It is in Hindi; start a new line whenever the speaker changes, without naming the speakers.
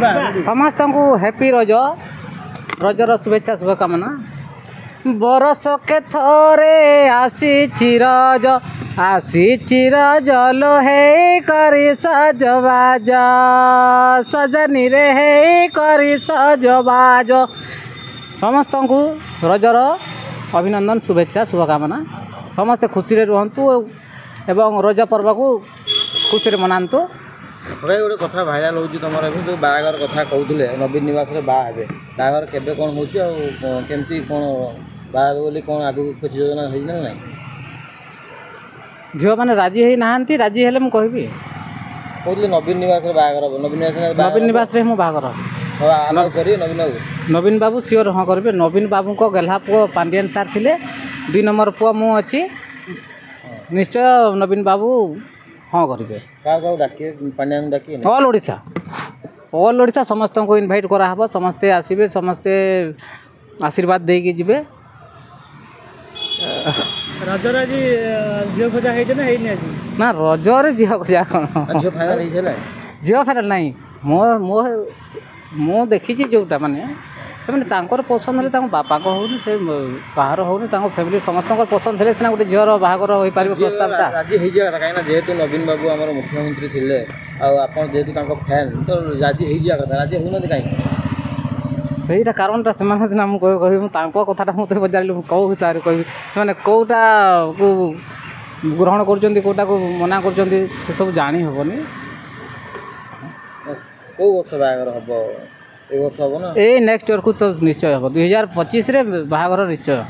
समस्त को हैप्पी रज रजर शुभेच्छा शुभकामना। बरस के थोरे आसी रज लो हे करी सजबाज सजनी रे हे करी सजबाज। समस्त को रजर अभिनंदन शुभेच्छा शुभकामना। समस्ते खुशी रे रुहंतु एवं रज पर्व को खुशी मनातु।
भाई गोटे कथा भाइराल होची तुम जो बाहागर कथा कहते नवीन निवास बाहे बाहागर केबे कौन होमती कौन बाहर बोली कौन आगु कुछ योजना है ना
झील मैंने राजी है नहांती राजी हेले मुझे कहबी
कहते नवीन निवास बाहागर
नवीन निवास मो बाहागर नवीन बाबू सियोर हाँ करेंगे। नवीन बाबू को गेल्हा पुओ पांडियन सार थिले 2 नंबर पुओ मु अच्छी निश्चय नवीन बाबू हाँ करेंगे। ऑल ओडिशा समस्त को इनवाइट कराहब समस्ते आसबे समस्ते आशीर्वाद देके जिबे।
रजर आज झील खोजा है
ना रजर झील खोजा कौन झील फाइनाल ना मो मो मु देखी जोटा माने से पसंद है बापा होनी से कहार होनी फैमिली समस्त पसंद थे सीना गोटे झीर बाहागर हो पार प्रस्तावटा
राजी हो जाए कहीं जेहेतु नवीन बाबू आम मुख्यमंत्री थे आप जेहेतु फैन तो राजी हो जाए कथा राजी होना कहीं
सहीटा कारणटा से सीना मुझे कह कथा मुझे पचारि कौ हिसाब से कह कौटा को ग्रहण करोटा को मना कर सब जानी हेनी
कौ वर्ष बाहागर हम ए वर्ष हम ना
ए नेक्स्ट ईयर को तो निश्चय हम 2025 बाहागर निश्चय।